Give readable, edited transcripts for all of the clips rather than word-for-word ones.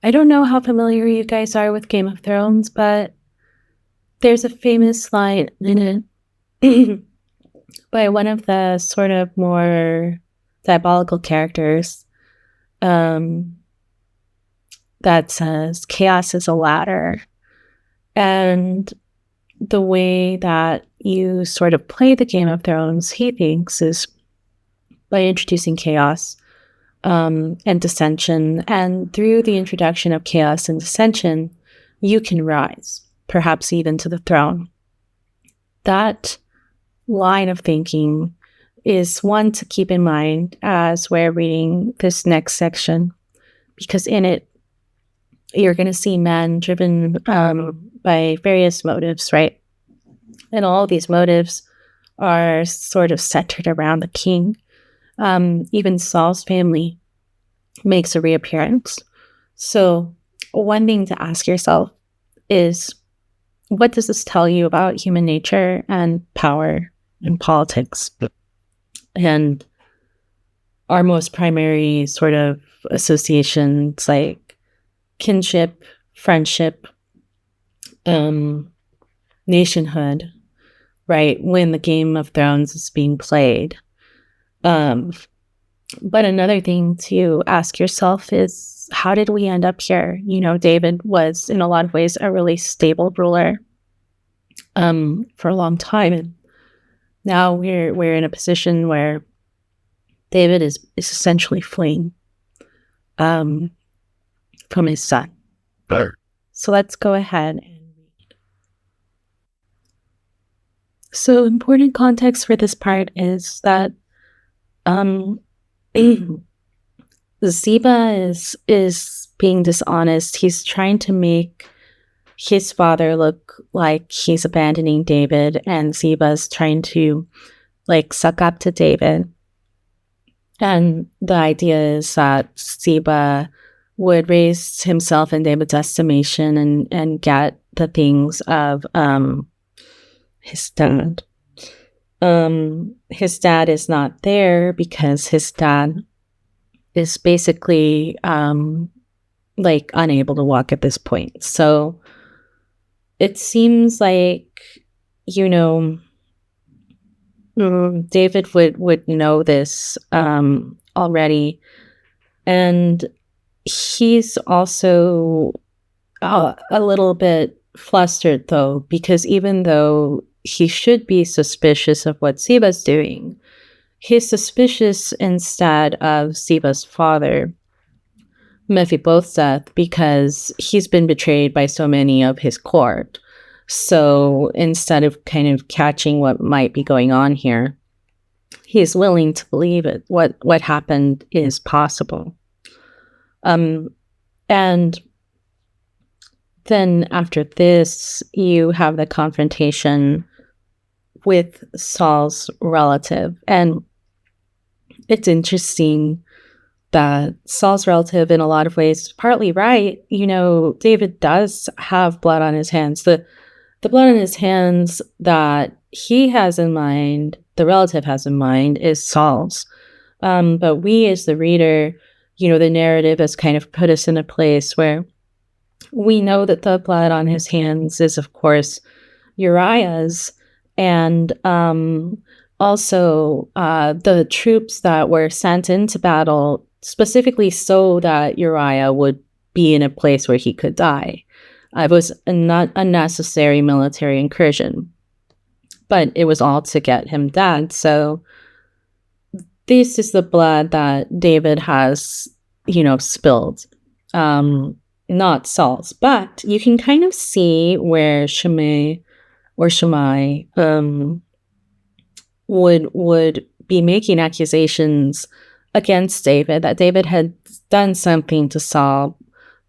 I don't know how familiar you guys are with Game of Thrones, but there's a famous line in it by one of the sort of more diabolical characters um, that says, "Chaos is a ladder." And the way that you sort of play the Game of Thrones, he thinks, is by introducing chaos and dissension. And through the introduction of chaos and dissension, you can rise, perhaps even to the throne. That line of thinking is one to keep in mind as we're reading this next section, because in it, you're going to see men driven by various motives, right? And all these motives are sort of centered around the king. Even Saul's family makes a reappearance. So one thing to ask yourself is, what does this tell you about human nature and power and politics? And our most primary sort of associations like kinship, friendship, nationhood, right? When the Game of Thrones is being played. But another thing to ask yourself is, how did we end up here? You know, David was in a lot of ways a really stable ruler for a long time. And now we're in a position where David is essentially fleeing from his son. Better. So let's go ahead and read. So important context for this part is that Ziba is being dishonest. He's trying to make his father look like he's abandoning David, and Ziba's trying to like suck up to David. And the idea is that Ziba would raise himself in David's estimation and get the things of his dad. His dad is not there because his dad is basically like unable to walk at this point. So it seems like, you know, David would know this already. And he's also a little bit flustered, though, because even though he should be suspicious of what Ziba's doing, he's suspicious instead of Ziba's father, Mephibosheth, because he's been betrayed by so many of his court. So instead of kind of catching what might be going on here, he's willing to believe it. What happened is possible. And then after this, you have the confrontation with Saul's relative. And it's interesting that Saul's relative, in a lot of ways, is partly right. You know, David does have blood on his hands. The blood on his hands that he has in mind, the relative has in mind, is Saul's. But we, as the reader, you know, the narrative has kind of put us in a place where we know that the blood on his hands is, of course, Uriah's. And also the troops that were sent into battle specifically so that Uriah would be in a place where he could die. It was a not unnecessary military incursion, but it was all to get him dead. So this is the blood that David has, you know, spilled, not Saul's. But you can kind of see where Shammai would be making accusations against David, that David had done something to Saul,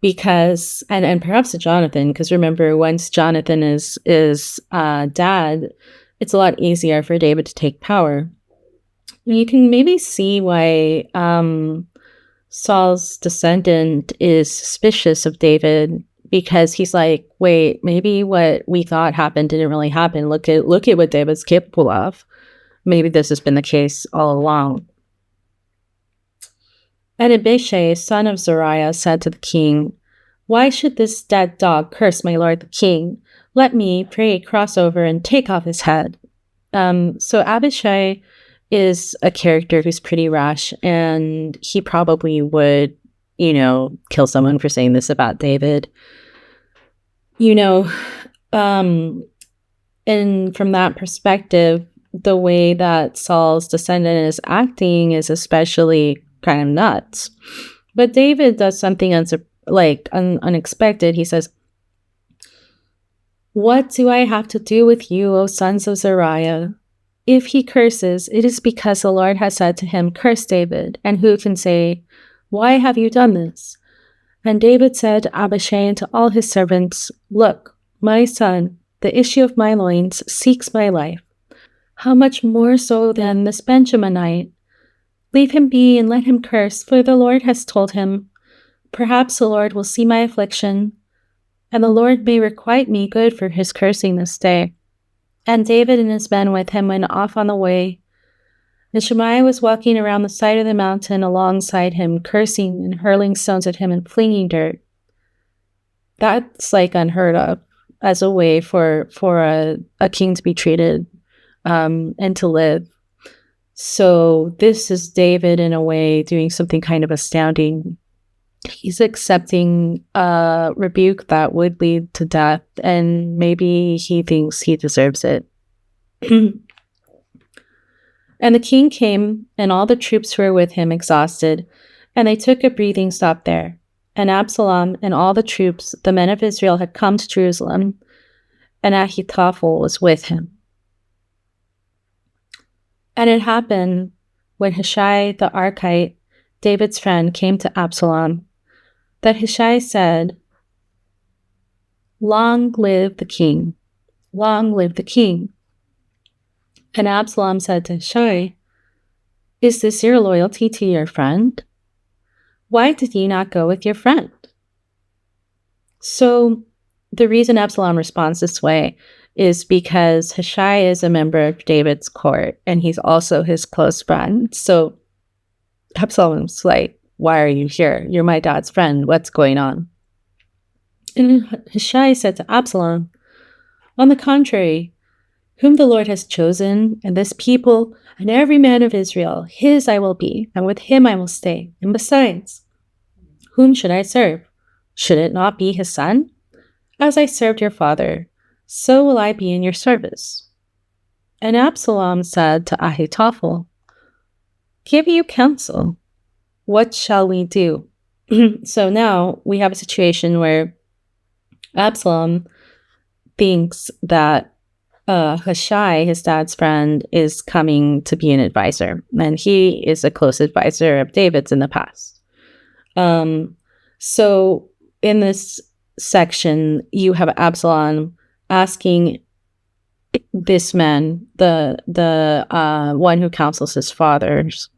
because and perhaps to Jonathan, because remember, once Jonathan is dead, it's a lot easier for David to take power. You can maybe see why Saul's descendant is suspicious of David, because he's like, wait, maybe what we thought happened didn't really happen. Look at what David's capable of. Maybe this has been the case all along. And Abishai, son of Zeruiah, said to the king, Why should this dead dog curse my lord the king? Let me, pray, cross over and take off his head. So Abishai is a character who's pretty rash, and he probably would, kill someone for saying this about David. And from that perspective, the way that Saul's descendant is acting is especially kind of nuts. But David does something unexpected. He says, "What do I have to do with you, O sons of Zeruiah? If he curses, it is because the Lord has said to him, 'Curse David.' And who can say, 'Why have you done this?'" And David said to Abishai and to all his servants, "Look, my son, the issue of my loins, seeks my life. How much more so than this Benjaminite? Leave him be and let him curse, for the Lord has told him, 'Perhaps the Lord will see my affliction, and the Lord may requite me good for his cursing this day.'" And David and his men with him went off on the way. And Shimei was walking around the side of the mountain alongside him, cursing and hurling stones at him and flinging dirt. That's unheard of as a way for a king to be treated and to live. So this is David, in a way, doing something kind of astounding. He's accepting a rebuke that would lead to death, and maybe he thinks he deserves it. And the king came, and all the troops who were with him, exhausted, and they took a breathing stop there. And Absalom and all the troops, the men of Israel, had come to Jerusalem, and Ahithophel was with him. And it happened, when Hushai the Archite, David's friend, came to Absalom, that Hushai said, "Long live the king! Long live the king!" And Absalom said to Hushai, "Is this your loyalty to your friend? Why did you not go with your friend?" So the reason Absalom responds this way is because Hushai is a member of David's court, and he's also his close friend. So Absalom's like, "Why are you here? You're my dad's friend. What's going on?" And Hushai said to Absalom, "On the contrary, whom the Lord has chosen, and this people, and every man of Israel, his I will be, and with him I will stay. And besides, whom should I serve? Should it not be his son? As I served your father, so will I be in your service." And Absalom said to Ahithophel, "Give you counsel. What shall we do?" So now we have a situation where Absalom thinks that Hushai, his dad's friend, is coming to be an advisor, and he is a close advisor of David's in the past. So in this section, you have Absalom asking this man, the one who counsels his fathers,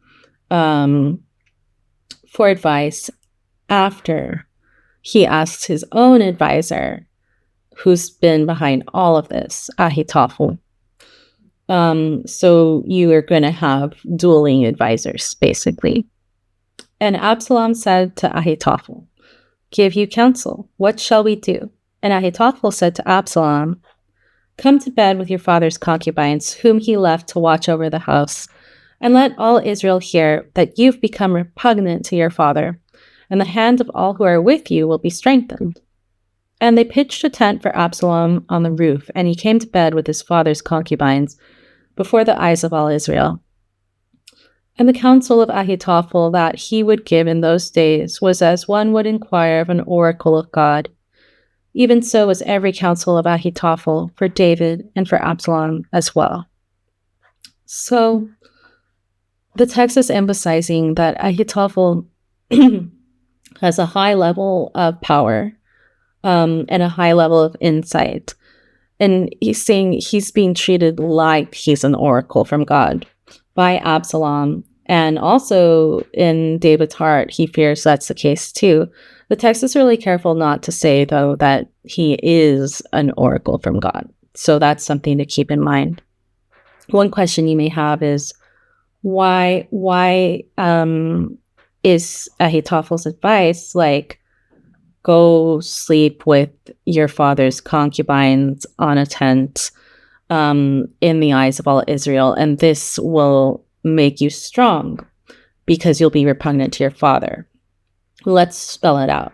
for advice after he asks his own advisor, who's been behind all of this, Ahithophel. So you are going to have dueling advisors, basically. And Absalom said to Ahithophel, "Give you counsel. What shall we do?" And Ahithophel said to Absalom, "Come to bed with your father's concubines, whom he left to watch over the house, and let all Israel hear that you've become repugnant to your father, and the hand of all who are with you will be strengthened." And they pitched a tent for Absalom on the roof, and he came to bed with his father's concubines before the eyes of all Israel. And the counsel of Ahithophel that he would give in those days was as one would inquire of an oracle of God. Even so was every counsel of Ahithophel for David and for Absalom as well. So the text is emphasizing that Ahithophel has a high level of power and a high level of insight. And he's saying he's being treated like he's an oracle from God by Absalom. And also in David's heart, he fears that's the case too. The text is really careful not to say, though, that he is an oracle from God. So that's something to keep in mind. One question you may have is, why is Ahithophel's advice go sleep with your father's concubines on a tent in the eyes of all Israel, and this will make you strong because you'll be repugnant to your father. Let's spell it out.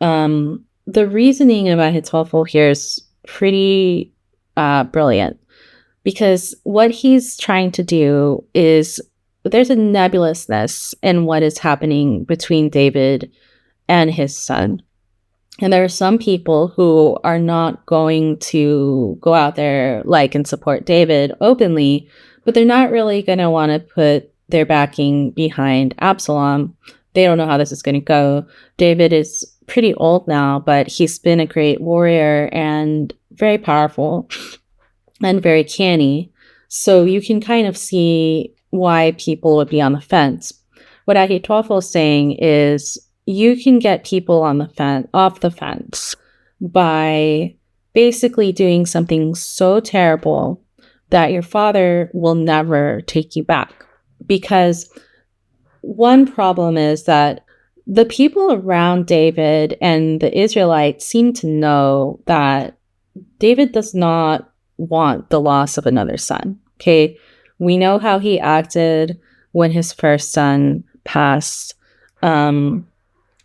The reasoning of Ahithophel here is pretty brilliant, because what he's trying to do is, there's a nebulousness in what is happening between David and his son. And there are some people who are not going to go out there and support David openly, but they're not really going to want to put their backing behind Absalom. They don't know how this is going to go. David is pretty old now, but he's been a great warrior and very powerful and very canny. So you can kind of see why people would be on the fence. What Ahithophel is saying is, you can get people on the off the fence by basically doing something so terrible that your father will never take you back. Because one problem is that the people around David and the Israelites seem to know that David does not want the loss of another son. Okay, we know how he acted when his first son passed.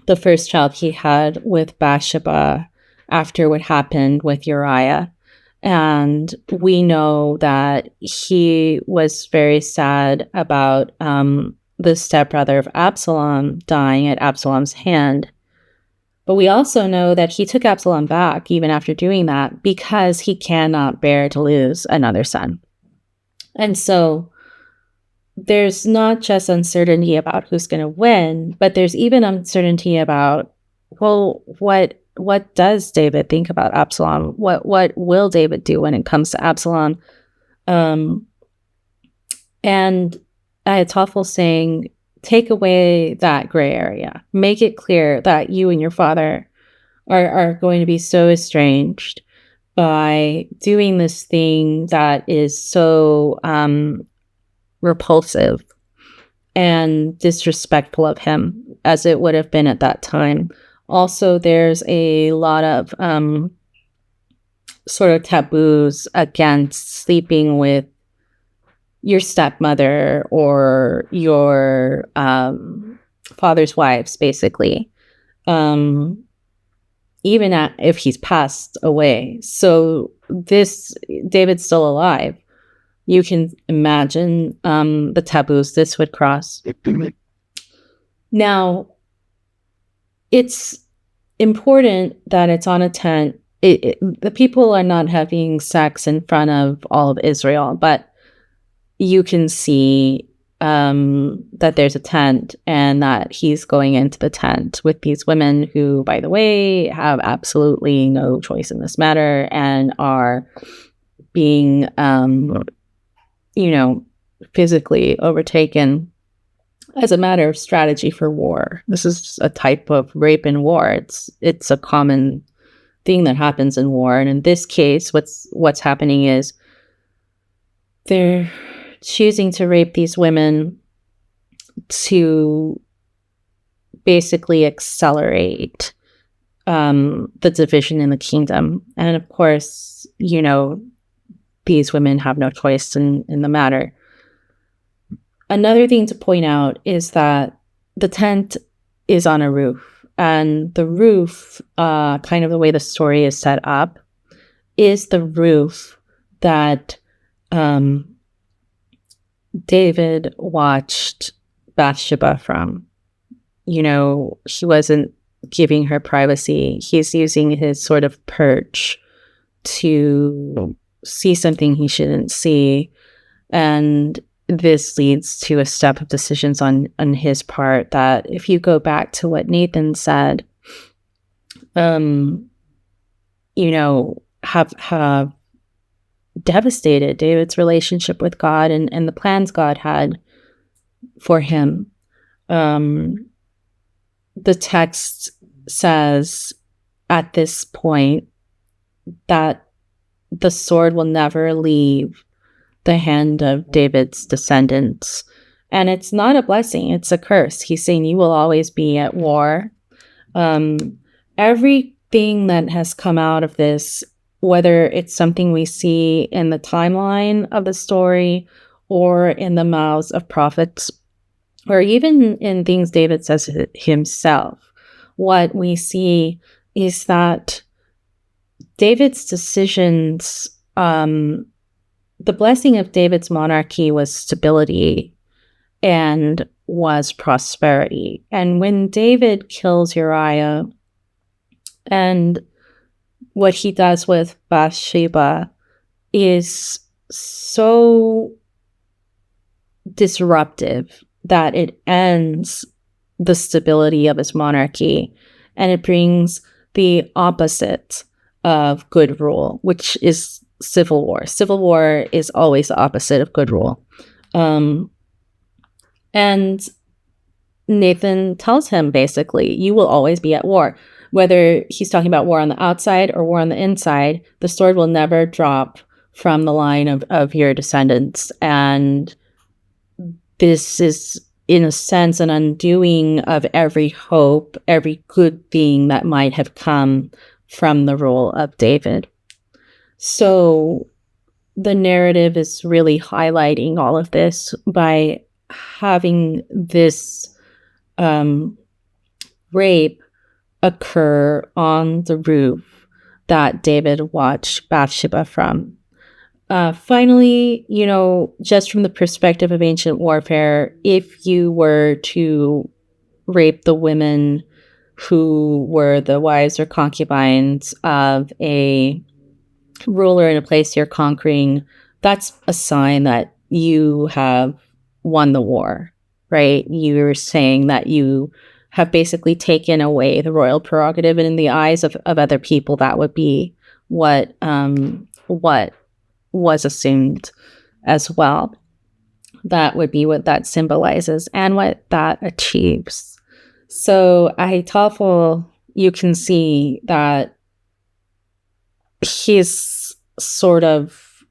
The first child he had with Bathsheba after what happened with Uriah. And we know that he was very sad about the stepbrother of Absalom dying at Absalom's hand. But we also know that he took Absalom back even after doing that, because he cannot bear to lose another son. And so there's not just uncertainty about who's going to win, but there's even uncertainty about, well, what does David think about Absalom? What will David do when it comes to Absalom? And Ahithophel saying, take away that gray area. Make it clear that you and your father are going to be so estranged by doing this thing that is so repulsive and disrespectful of him, as it would have been at that time. Also, there's a lot of sort of taboos against sleeping with your stepmother or your father's wives, basically, even if he's passed away. So David's still alive. You can imagine the taboos this would cross. Now, it's important that it's on a tent. The people are not having sex in front of all of Israel, but you can see that there's a tent and that he's going into the tent with these women who, by the way, have absolutely no choice in this matter and are being physically overtaken as a matter of strategy for war. This is a type of rape in war. It's a common thing that happens in war. And in this case, what's happening is they're choosing to rape these women to basically accelerate the division in the kingdom. And of course, these women have no choice in the matter. Another thing to point out is that the tent is on a roof, and the roof, kind of the way the story is set up, is the roof that David watched Bathsheba from. He wasn't giving her privacy. He's using his sort of perch to see something he shouldn't see. And this leads to a step of decisions on his part that, if you go back to what Nathan said, have devastated David's relationship with God and the plans God had for him. The text says at this point that the sword will never leave the hand of David's descendants. And it's not a blessing, it's a curse. He's saying you will always be at war. everything that has come out of this, whether it's something we see in the timeline of the story or in the mouths of prophets, or even in things David says himself, what we see is that David's decisions, the blessing of David's monarchy was stability and was prosperity. And when David kills Uriah, and what he does with Bathsheba is so disruptive that it ends the stability of his monarchy, and it brings the opposite of good rule, which is civil war. Civil war is always the opposite of good rule. And Nathan tells him, basically, you will always be at war. Whether he's talking about war on the outside or war on the inside, the sword will never drop from the line of your descendants. And this is, in a sense, an undoing of every hope, every good thing that might have come from the rule of David. So the narrative is really highlighting all of this by having this rape occur on the roof that David watched Bathsheba from. Finally, just from the perspective of ancient warfare, if you were to rape the women who were the wives or concubines of a ruler in a place you're conquering, that's a sign that you have won the war, right? You're saying that you have basically taken away the royal prerogative, and in the eyes of other people, that would be what was assumed as well. That would be what that symbolizes and what that achieves. So Ahitophel, you can see that he's sort of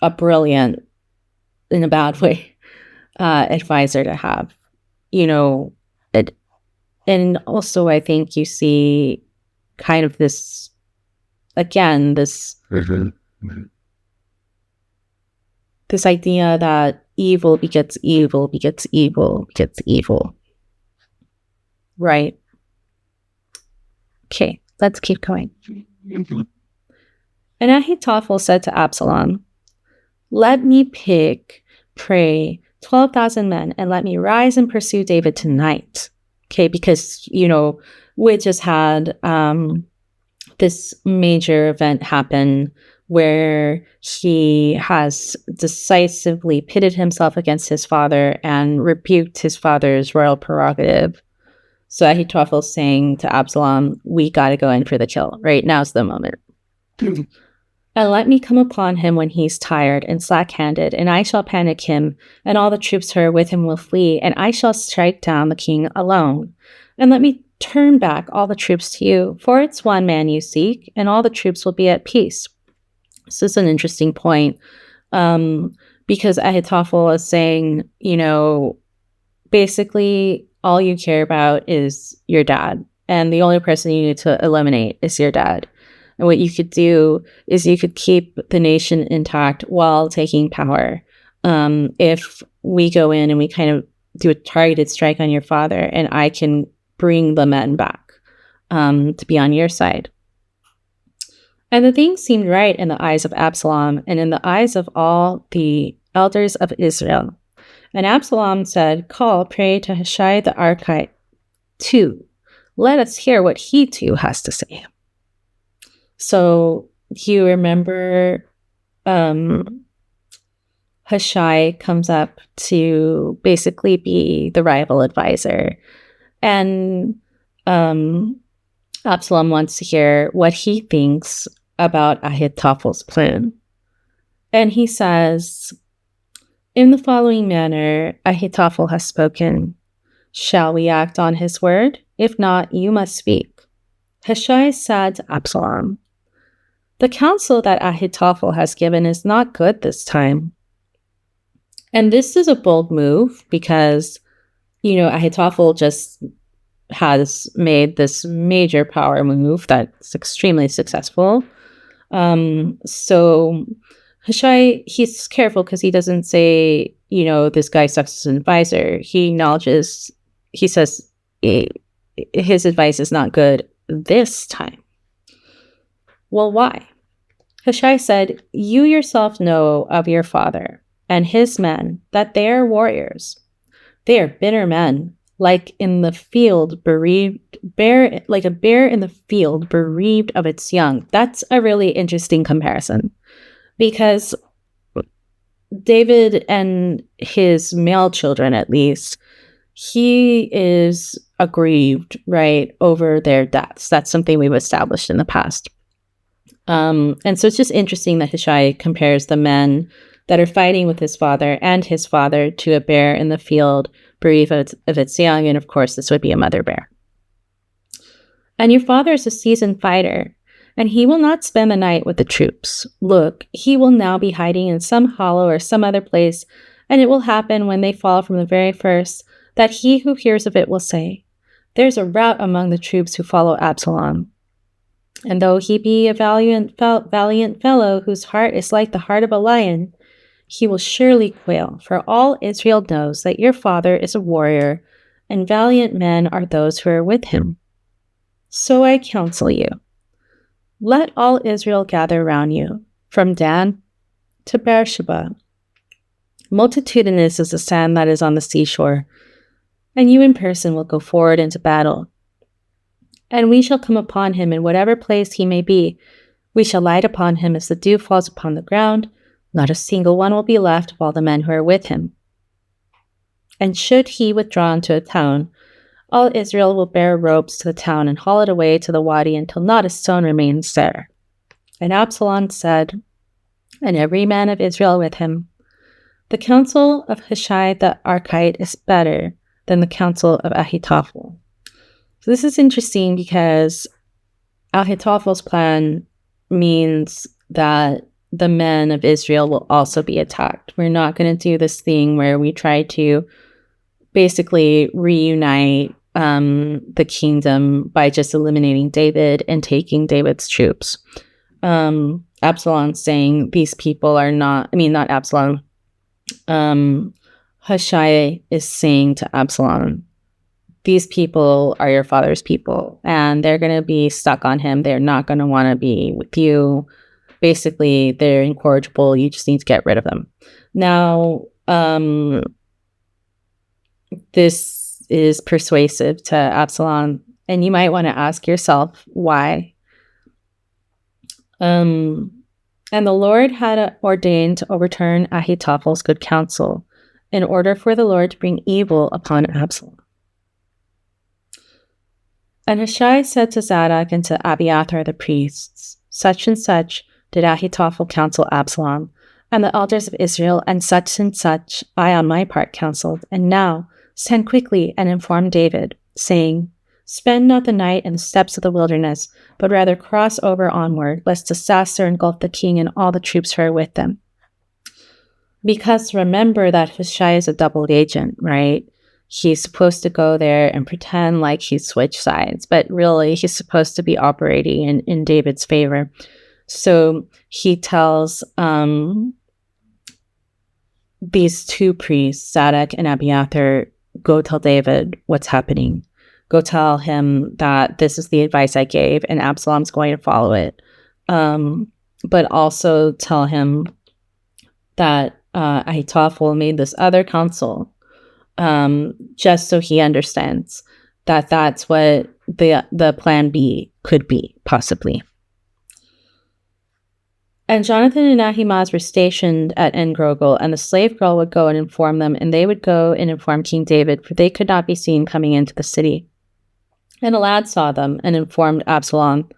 a brilliant, in a bad way, advisor to have, and also I think you see kind of this, again, this idea that evil begets evil begets evil begets evil. Right? Okay, let's keep going. And Ahitophel said to Absalom, let me pick, pray, 12,000 men, and let me rise and pursue David tonight. Okay, because, we just had this major event happen where he has decisively pitted himself against his father and rebuked his father's royal prerogative. So Ahithophel's saying to Absalom, we got to go in for the kill. Right? Now's the moment. And let me come upon him when he's tired and slack-handed, and I shall panic him, and all the troops who are with him will flee, and I shall strike down the king alone. And let me turn back all the troops to you, for it's one man you seek, and all the troops will be at peace. So this is an interesting point, because Ahitophel is saying, basically all you care about is your dad, and the only person you need to eliminate is your dad. And what you could do is you could keep the nation intact while taking power. If we go in and we kind of do a targeted strike on your father, and I can bring the men back to be on your side. And the thing seemed right in the eyes of Absalom and in the eyes of all the elders of Israel. And Absalom said, call, pray to Hushai the Archite too. Let us hear what he too has to say. So you remember Hushai comes up to basically be the rival advisor. And Absalom wants to hear what he thinks about Ahithophel's plan. And he says, in the following manner, Ahitophel has spoken. Shall we act on his word? If not, you must speak. Hushai said to Absalom, the counsel that Ahitophel has given is not good this time. And this is a bold move because, Ahitophel just has made this major power move that's extremely successful. So Hushai, he's careful because he doesn't say, this guy sucks as an advisor. He acknowledges, he says his advice is not good this time. Well, why? Hushai said, "You yourself know of your father and his men that they are warriors. They are bitter men, like in the field like a bear in the field bereaved of its young." That's a really interesting comparison, because David and his male children, at least, he is aggrieved, right, over their deaths. That's something we've established in the past. And so it's just interesting that Hushai compares the men that are fighting with his father and his father to a bear in the field bereaved of its young. And of course, this would be a mother bear. "And your father is a seasoned fighter, and he will not spend the night with the troops. Look, he will now be hiding in some hollow or some other place, and it will happen when they fall from the very first that he who hears of it will say, 'There's a rout among the troops who follow Absalom.' And though he be a valiant fellow whose heart is like the heart of a lion, he will surely quail, for all Israel knows that your father is a warrior, and valiant men are those who are with him. So I counsel you, let all Israel gather round you, from Dan to Beersheba. Multitudinous is the sand that is on the seashore, and you in person will go forward into battle. And we shall come upon him in whatever place he may be. We shall light upon him as the dew falls upon the ground. Not a single one will be left of all the men who are with him. And should he withdraw into a town, all Israel will bear ropes to the town and haul it away to the wadi until not a stone remains there." And Absalom said, and every man of Israel with him, "The counsel of Hushai the Archite is better than the counsel of Ahithophel." So this is interesting because Ahithophel's plan means that the men of Israel will also be attacked. We're not going to do this thing where we try to basically reunite the kingdom by just eliminating David and taking David's troops. Absalom's saying these people are not Absalom. Hushai is saying to Absalom, these people are your father's people, and they're going to be stuck on him. They're not going to want to be with you. Basically, they're incorrigible. You just need to get rid of them. Now, this is persuasive to Absalom, and you might want to ask yourself why. And the Lord had ordained to overturn Ahithophel's good counsel in order for the Lord to bring evil upon Absalom. And Hushai said to Zadok and to Abiathar the priests, "Such and such did Ahitophel counsel Absalom, and the elders of Israel, and such I on my part counseled. And now send quickly and inform David, saying, Spend not the night in the steppes of the wilderness, but rather cross over onward, lest disaster engulf the king and all the troops who are with them." Because remember that Hushai is a double agent, right? He's supposed to go there and pretend like he's switched sides, but really he's supposed to be operating in David's favor. So he tells these two priests, Zadok and Abiathar, go tell David what's happening. Go tell him that this is the advice I gave and Absalom's going to follow it. But also tell him that Ahitophel made this other counsel, just so he understands that that's what the plan B could be, possibly. And Jonathan and Ahimaaz were stationed at En-Rogel, and the slave girl would go and inform them, and they would go and inform King David, for they could not be seen coming into the city. And a lad saw them and informed Absalom.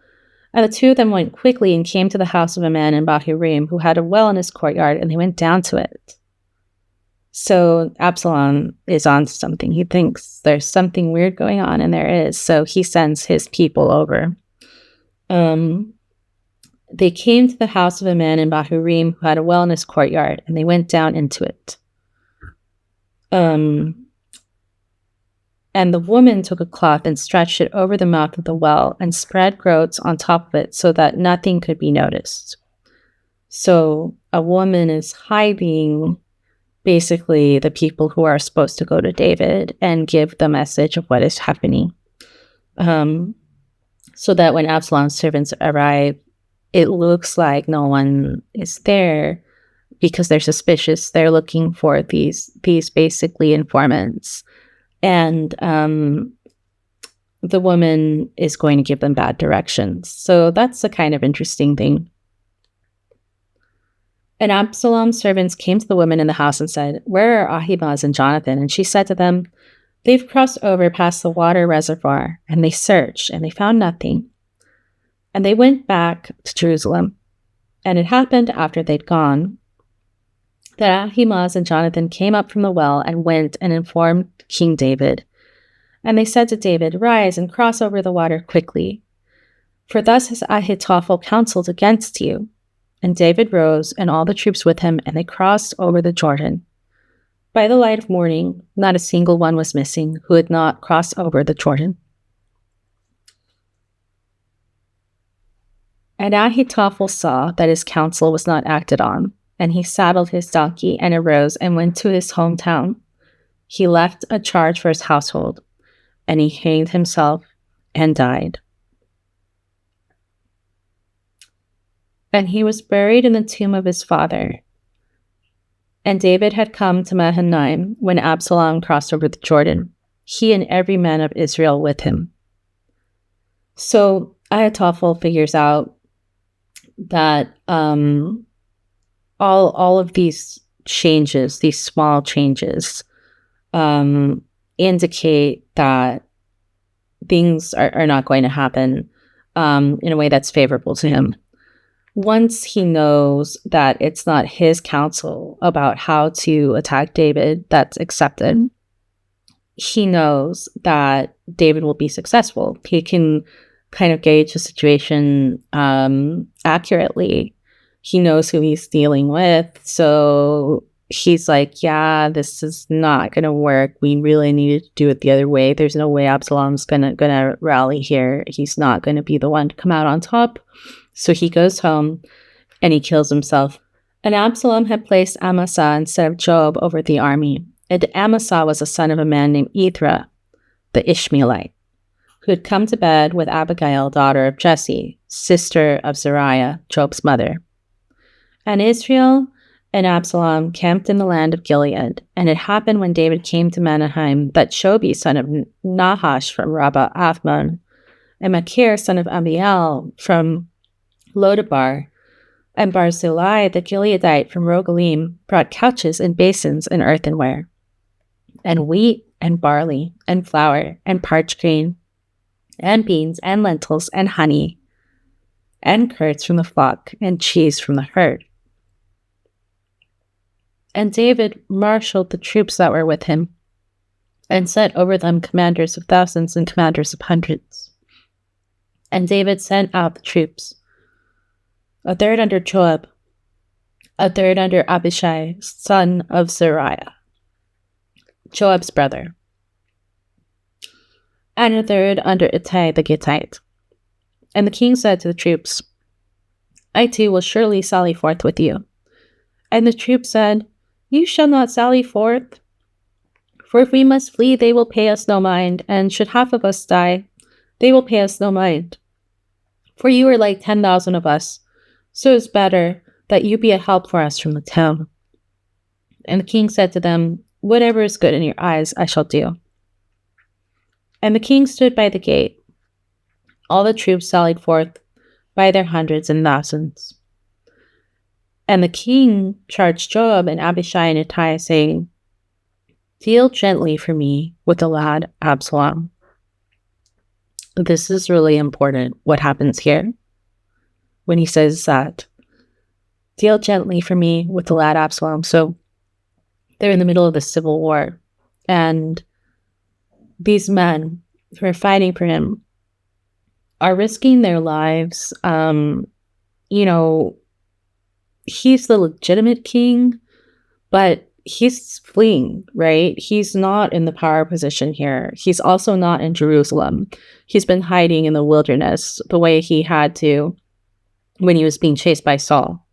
And the two of them went quickly and came to the house of a man in Bahurim who had a well in his courtyard, and they went down to it. So Absalom is on something. He thinks there's something weird going on, and there is. So he sends his people over. They came to the house of a man in Bahurim who had a well in his courtyard, and they went down into it. And the woman took a cloth and stretched it over the mouth of the well and spread groats on top of it so that nothing could be noticed. So a woman is hiding basically the people who are supposed to go to David and give the message of what is happening. So that when Absalom's servants arrive, it looks like no one is there because they're suspicious. They're looking for these basically informants. And the woman is going to give them bad directions. So that's a kind of interesting thing. And Absalom's servants came to the woman in the house and said, "Where are Ahimaaz and Jonathan?" And she said to them, "They've crossed over past the water reservoir." And they searched, and they found nothing. And they went back to Jerusalem. And it happened after they'd gone that Ahimaaz and Jonathan came up from the well and went and informed King David. And they said to David, "Rise and cross over the water quickly, for thus has Ahithophel counseled against you." And David rose, and all the troops with him, and they crossed over the Jordan. By the light of morning, not a single one was missing who had not crossed over the Jordan. And Ahithophel saw that his counsel was not acted on, and he saddled his donkey and arose and went to his hometown. He left a charge for his household, and he hanged himself and died. And he was buried in the tomb of his father. And David had come to Mahanaim when Absalom crossed over the Jordan, he and every man of Israel with him. So Ahithophel figures out that all of these changes, these small changes, indicate that things are not going to happen in a way that's favorable to him. Once he knows that it's not his counsel about how to attack David that's accepted, he knows that David will be successful. He can kind of gauge the situation accurately. He knows who he's dealing with. So he's like, yeah, this is not going to work. We really need to do it the other way. There's no way Absalom's gonna rally here. He's not going to be the one to come out on top. So he goes home and he kills himself. And Absalom had placed Amasa instead of Joab over the army. And Amasa was a son of a man named Ithra, the Ishmaelite, who had come to bed with Abigail, daughter of Jesse, sister of Zeruiah, Joab's mother. And Israel and Absalom camped in the land of Gilead. And it happened when David came to Mahanaim that Shobi, son of Nahash from Rabbah Athmon, and Machir, son of Amiel from Lodabar, and Barzillai the Gileadite from Rogelim brought couches and basins and earthenware, and wheat and barley and flour and parched grain, and beans and lentils and honey, and curds from the flock and cheese from the herd. And David marshaled the troops that were with him, and set over them commanders of thousands and commanders of hundreds. And David sent out the troops, a third under Joab, a third under Abishai, son of Zeruiah, Joab's brother, and a third under Ittai the Gittite. And the king said to the troops, "I too will surely sally forth with you." And the troops said, "You shall not sally forth, for if we must flee, they will pay us no mind, and should half of us die, they will pay us no mind. For you are like 10,000 of us, so it's better that you be a help for us from the town." And the king said to them, "Whatever is good in your eyes, I shall do." And the king stood by the gate. All the troops sallied forth by their hundreds and thousands. And the king charged Joab and Abishai and Ittai, saying, "Deal gently for me with the lad Absalom." This is really important, what happens here when he says that. Deal gently for me with the lad Absalom. So they're in the middle of the civil war, and these men who are fighting for him are risking their lives. He's the legitimate king, but he's fleeing, right? He's not in the power position here. He's also not in Jerusalem. He's been hiding in the wilderness the way he had to when he was being chased by Saul.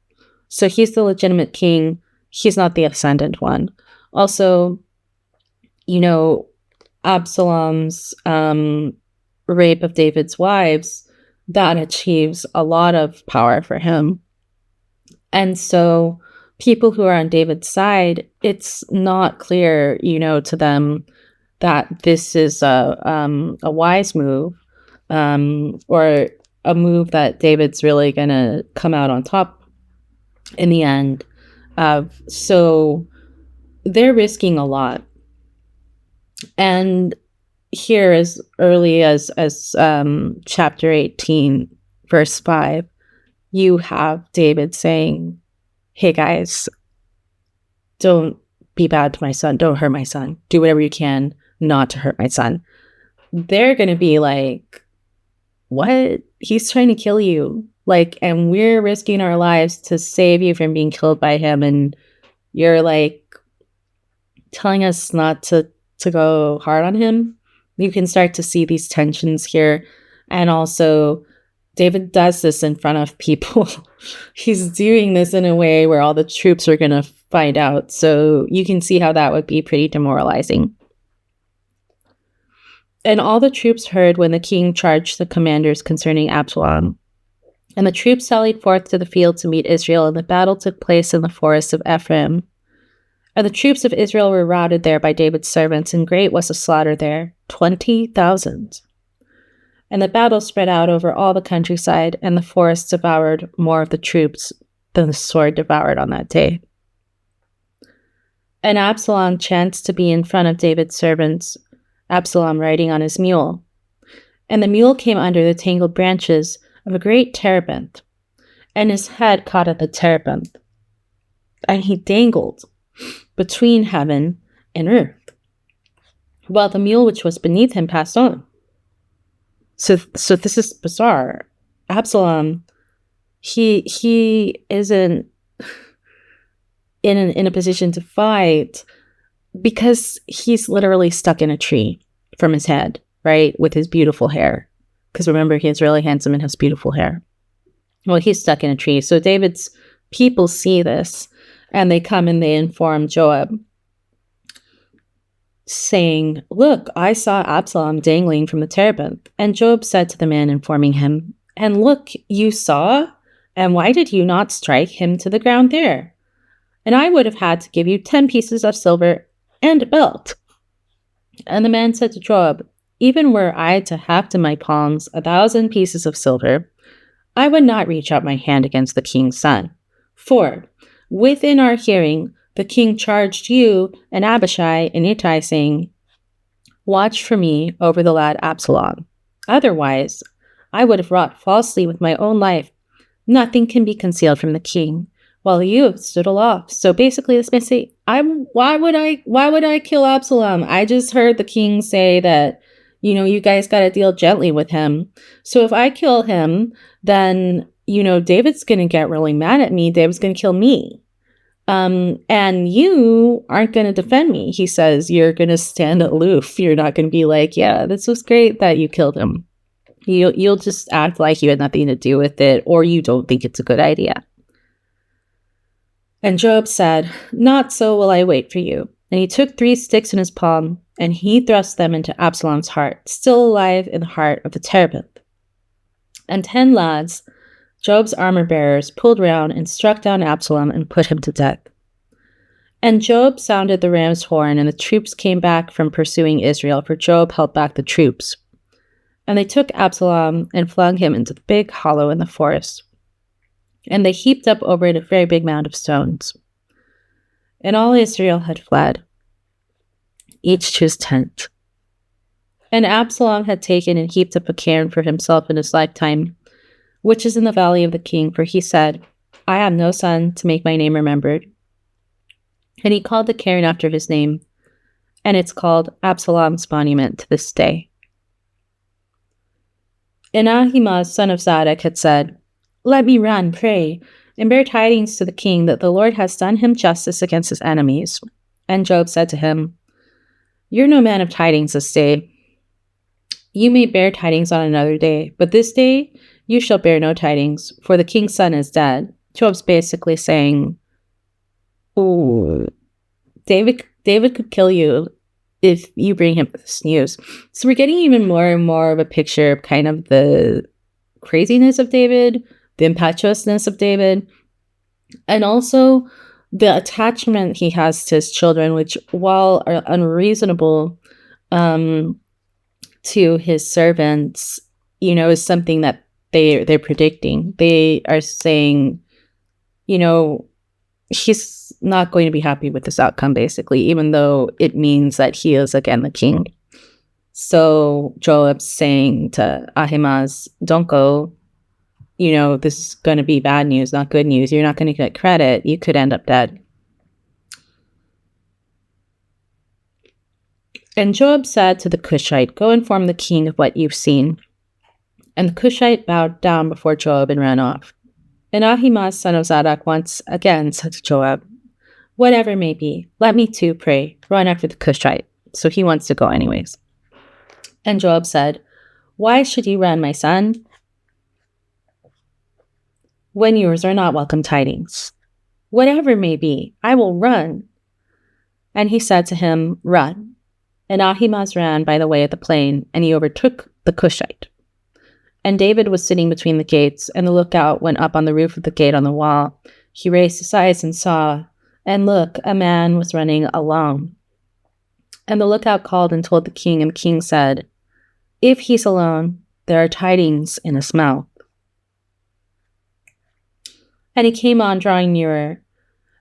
So he's the legitimate king. He's not the ascendant one. Also, Absalom's rape of David's wives, that achieves a lot of power for him. And so people who are on David's side, it's not clear, to them that this is a wise move, or a move that David's really going to come out on top in the end. So they're risking a lot. And here, as early as chapter 18, verse 5, you have David saying, hey guys, don't be bad to my son. Don't hurt my son. Do whatever you can not to hurt my son. They're going to be like, what? He's trying to kill you. And we're risking our lives to save you from being killed by him. And you're telling us not to go hard on him. You can start to see these tensions here. And also, David does this in front of people. He's doing this in a way where all the troops are going to find out. So you can see how that would be pretty demoralizing. And all the troops heard when the king charged the commanders concerning Absalom. And the troops sallied forth to the field to meet Israel, and the battle took place in the forest of Ephraim. And the troops of Israel were routed there by David's servants, and great was the slaughter there, 20,000. And the battle spread out over all the countryside, and the forest devoured more of the troops than the sword devoured on that day. And Absalom chanced to be in front of David's servants, Absalom riding on his mule. And the mule came under the tangled branches of a great terebinth, and his head caught at the terebinth, and he dangled between heaven and earth, while the mule which was beneath him passed on. So this is bizarre. Absalom, he isn't in a position to fight because he's literally stuck in a tree from his head, right, with his beautiful hair. Because remember, he's really handsome and has beautiful hair. Well, he's stuck in a tree. So David's people see this, and they come and they inform Joab, saying, look, I saw Absalom dangling from the terebinth. And Joab said to the man informing him, and look, you saw? And why did you not strike him to the ground there? And I would have had to give you 10 pieces of silver and a belt. And the man said to Joab, even were I to have to my palms 1,000 pieces of silver, I would not reach out my hand against the king's son. For within our hearing, the king charged you and Abishai and Ittai, saying, watch for me over the lad Absalom. Otherwise, I would have wrought falsely with my own life. Nothing can be concealed from the king, while you have stood aloft. So basically, this may say, why would I kill Absalom? I just heard the king say that, you guys got to deal gently with him. So if I kill him, then, David's going to get really mad at me. David's going to kill me. And you aren't going to defend me. He says, you're going to stand aloof. You're not going to be like, yeah, this was great that you killed him. You'll just act like you had nothing to do with it, or you don't think it's a good idea. And Joab said, not so will I wait for you. And he took 3 sticks in his palm, and he thrust them into Absalom's heart, still alive in the heart of the terebinth. And 10 lads, Joab's armor-bearers, pulled round and struck down Absalom and put him to death. And Joab sounded the ram's horn, and the troops came back from pursuing Israel, for Joab held back the troops. And they took Absalom and flung him into the big hollow in the forest. And they heaped up over it a very big mound of stones. And all Israel had fled, each to his tent. And Absalom had taken and heaped up a cairn for himself in his lifetime, which is in the valley of the king, for he said, I have no son to make my name remembered. And he called the cairn after his name, and it's called Absalom's monument to this day. And Ahimaaz, son of Zadok, had said, let me run, pray, and bear tidings to the king that the Lord has done him justice against his enemies. And Job said to him, "You're no man of tidings this day. You may bear tidings on another day, but this day you shall bear no tidings, for the king's son is dead." Job's basically saying, "Ooh, David could kill you if you bring him this news." So we're getting even more and more of a picture of kind of the craziness of David, the impetuousness of David, and also the attachment he has to his children, which, while are unreasonable to his servants, is something that they're predicting. They are saying, he's not going to be happy with this outcome, basically, even though it means that he is again the king. So Joab's saying to Ahimaaz, "Don't go. This is going to be bad news, not good news. You're not going to get credit. You could end up dead." And Joab said to the Cushite, "Go inform the king of what you've seen." And the Cushite bowed down before Joab and ran off. And Ahimaaz, son of Zadok, once again said to Joab, "Whatever may be, let me too, pray, run after the Cushite." So he wants to go anyways. And Joab said, "Why should you run, my son, when yours are not welcome tidings? Whatever may be, I will run." And he said to him, "Run." And Ahimaaz ran by the way of the plain, and he overtook the Cushite. And David was sitting between the gates, and the lookout went up on the roof of the gate on the wall. He raised his eyes and saw, and look, a man was running alone. And the lookout called and told the king, and the king said, "If he's alone, there are tidings in his mouth." And he came on, drawing nearer.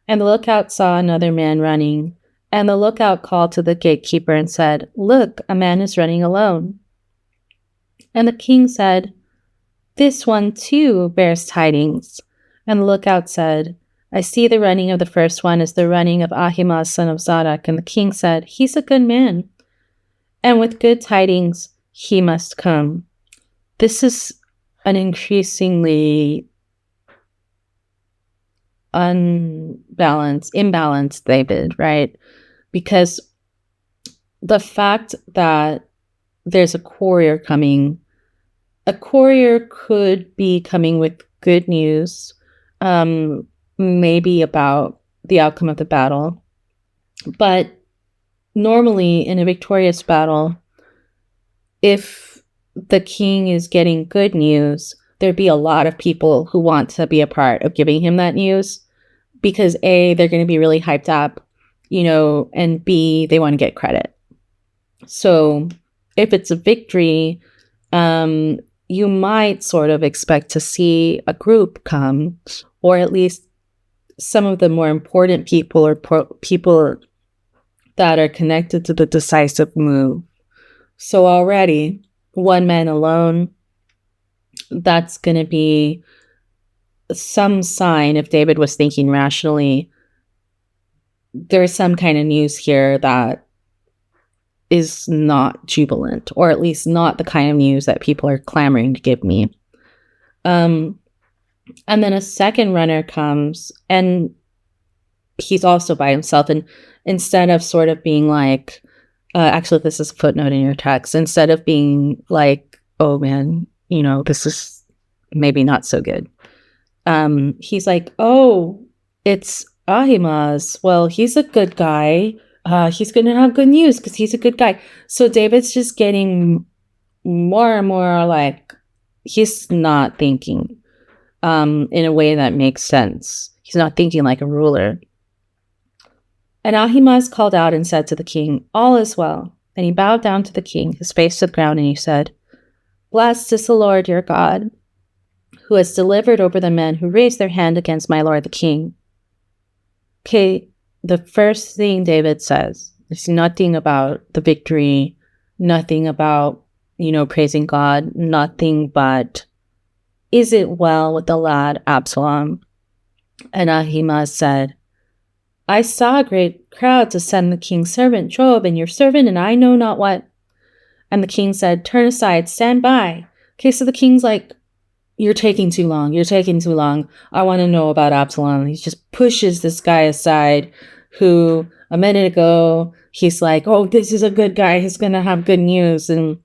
And the lookout saw another man running. And the lookout called to the gatekeeper and said, "Look, a man is running alone." And the king said, "This one too bears tidings." And the lookout said, "I see the running of the first one is the running of Ahimaaz, son of Zadok." And the king said, "He's a good man, and with good tidings he must come." This is an increasingly imbalanced David, right? Because the fact that there's a courier coming, a courier could be coming with good news, maybe about the outcome of the battle. But normally in a victorious battle, if the king is getting good news, there'd be a lot of people who want to be a part of giving him that news, because A, they're going to be really hyped up, and B, they want to get credit. So if it's a victory, you might sort of expect to see a group come, or at least some of the more important people or people that are connected to the decisive move. So already, one man alone, that's going to be some sign, if David was thinking rationally, there's some kind of news here that is not jubilant, or at least not the kind of news that people are clamoring to give me. And then a second runner comes, and he's also by himself. And instead of sort of being like, actually, this is a footnote in your text, instead of being like, "Oh man, this is maybe not so good," he's like, "Oh, it's Ahimaaz. Well, he's a good guy. He's going to have good news because he's a good guy." So David's just getting more and more like he's not thinking in a way that makes sense. He's not thinking like a ruler. And Ahimaaz called out and said to the king, "All is well." And he bowed down to the king, his face to the ground, and he said, "Blessed is the Lord your God, who has delivered over the men who raised their hand against my lord the king." Okay, the first thing David says is nothing about the victory, nothing about, praising God, nothing but, "Is it well with the lad Absalom?" And Ahimaaz said, "I saw a great crowd to send the king's servant Joab and your servant, and I know not what." And the king said, "Turn aside, stand by." Okay, so the king's like, "You're taking too long. You're taking too long. I want to know about Absalom." He just pushes this guy aside who a minute ago he's like, oh, this is a good guy, he's gonna have good news, and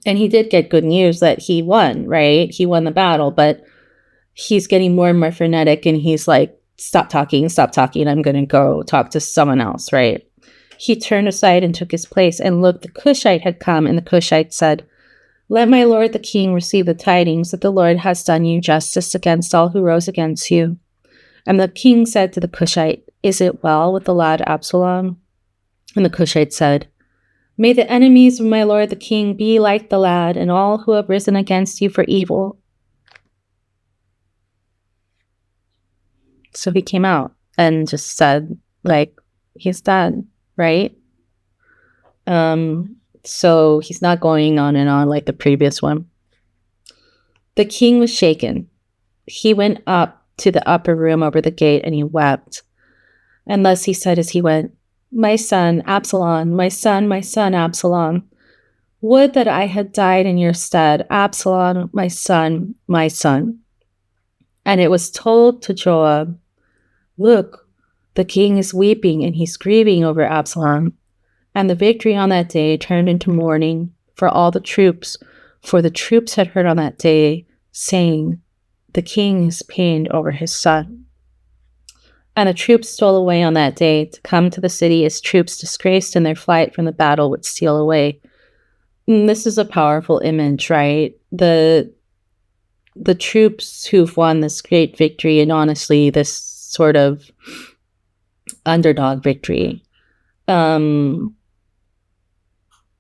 he did get good news that he won, right? He won the battle, but he's getting more and more frenetic, and he's like, stop talking, I'm gonna go talk to someone else, right? He turned aside and took his place, and look, the Cushite had come, and the Cushite said, let my lord the king receive the tidings that the Lord has done you justice against all who rose against you. And the king said to the Cushite, is it well with the lad Absalom? And the Cushite said, may the enemies of my lord the king be like the lad, and all who have risen against you for evil. So he came out and just said, like, he's dead, right? So he's not going on and on like the previous one. The king was shaken. He went up to the upper room over the gate, and he wept. And thus he said as he went, my son, Absalom, my son, Absalom. Would that I had died in your stead, Absalom, my son, my son. And it was told to Joab, look, the king is weeping, and he's grieving over Absalom. And the victory on that day turned into mourning for all the troops, for the troops had heard on that day, saying, the king is pained over his son. And the troops stole away on that day to come to the city as troops disgraced in their flight from the battle would steal away. And this is a powerful image, right? The troops who've won this great victory, and honestly, this sort of underdog victory,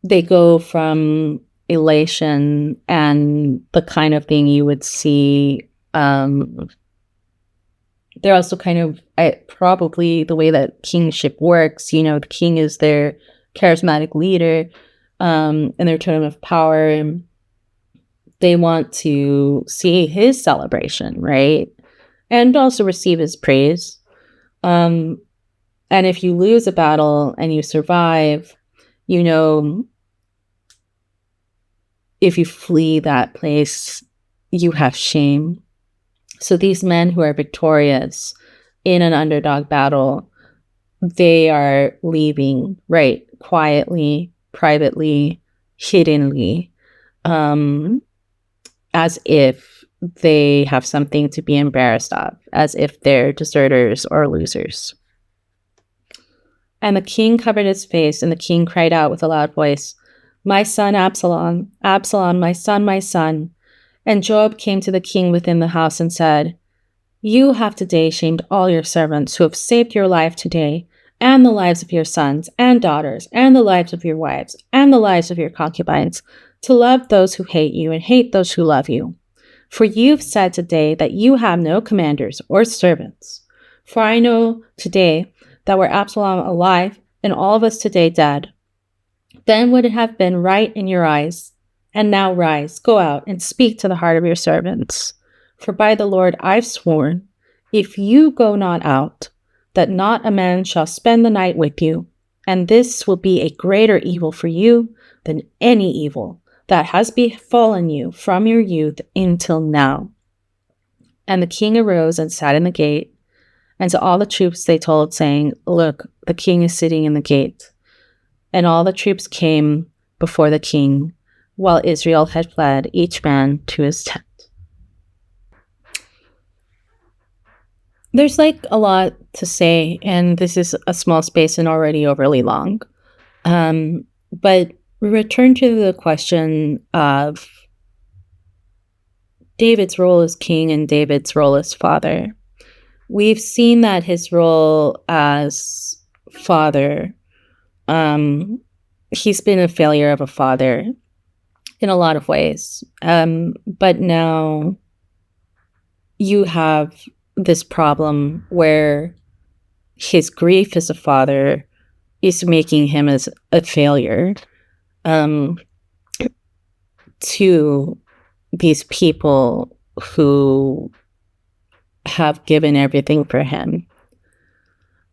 they go from elation and the kind of thing you would see. They're also kind of probably the way that kingship works. You know, the king is their charismatic leader in their term of power. And they want to see his celebration, right? And also receive his praise. And if you lose a battle and you survive, you know, if you flee that place, you have shame. So these men who are victorious in an underdog battle, they are leaving, right, quietly, privately, hiddenly, as if they have something to be embarrassed of, as if they're deserters or losers. And the king covered his face, and the king cried out with a loud voice, my son Absalom, Absalom, my son, my son. And Joab came to the king within the house and said, you have today shamed all your servants who have saved your life today, and the lives of your sons and daughters, and the lives of your wives, and the lives of your concubines, to love those who hate you and hate those who love you. For you've said today that you have no commanders or servants. For I know today that were Absalom alive, and all of us today dead, then would it have been right in your eyes. And now rise, go out, and speak to the heart of your servants. For by the Lord I've sworn, if you go not out, that not a man shall spend the night with you, and this will be a greater evil for you than any evil that has befallen you from your youth until now. And the king arose and sat in the gate, and to all the troops they told, saying, look, the king is sitting in the gate. And all the troops came before the king, while Israel had fled, each man to his tent. There's like a lot to say, and this is a small space and already overly long. But we return to the question of David's role as king and David's role as father. We've seen that his role as father, he's been a failure of a father in a lot of ways. But now you have this problem where his grief as a father is making him as a failure to these people who have given everything for him.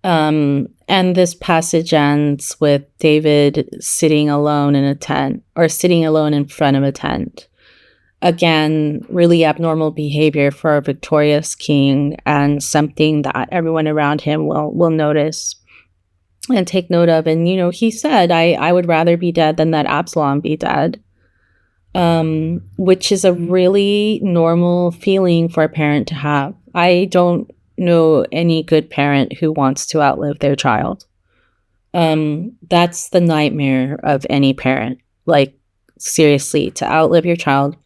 And this passage ends with David sitting alone in a tent, or sitting alone in front of a tent. Again, really abnormal behavior for a victorious king, and something that everyone around him will notice. and take note of. And, he said, I would rather be dead than that Absalom be dead, which is a really normal feeling for a parent to have. I don't know any good parent who wants to outlive their child. That's the nightmare of any parent. Like, seriously, to outlive your child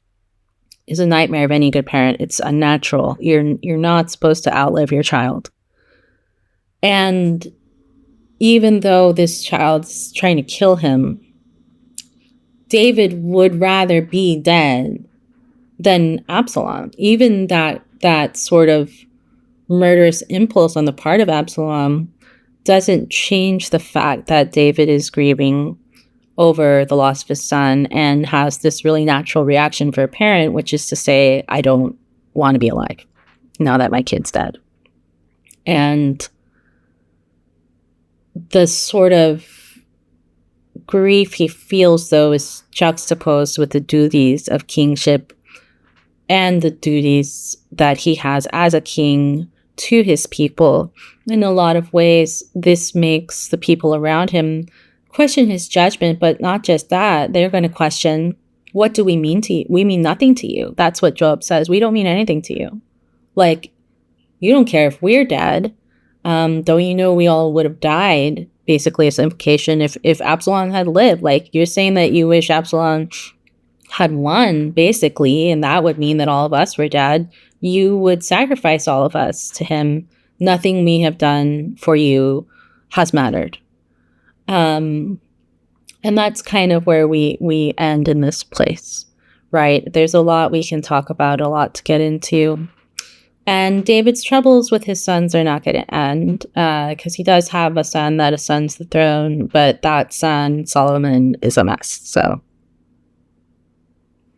is a nightmare of any good parent. It's unnatural. You're not supposed to outlive your child. And even though this child's trying to kill him, David would rather be dead than Absalom. Even that sort of murderous impulse on the part of Absalom doesn't change the fact that David is grieving over the loss of his son and has this really natural reaction for a parent, which is to say, I don't want to be alive now that my kid's dead. And the sort of grief he feels, though, is juxtaposed with the duties of kingship and the duties that he has as a king to his people. In a lot of ways, this makes the people around him question his judgment, but not just that. They're going to question, what do we mean to you? We mean nothing to you. That's what Job says. We don't mean anything to you. Like, you don't care if we're dead. Don't you know we all would have died? Basically, it's an implication if Absalom had lived. Like, you're saying that you wish Absalom had won, basically, and that would mean that all of us were dead. You would sacrifice all of us to him. Nothing we have done for you has mattered. And that's kind of where we end in this place, right? There's a lot we can talk about, a lot to get into. And David's troubles with his sons are not going to end, because he does have a son that ascends the throne, but that son, Solomon, is a mess. So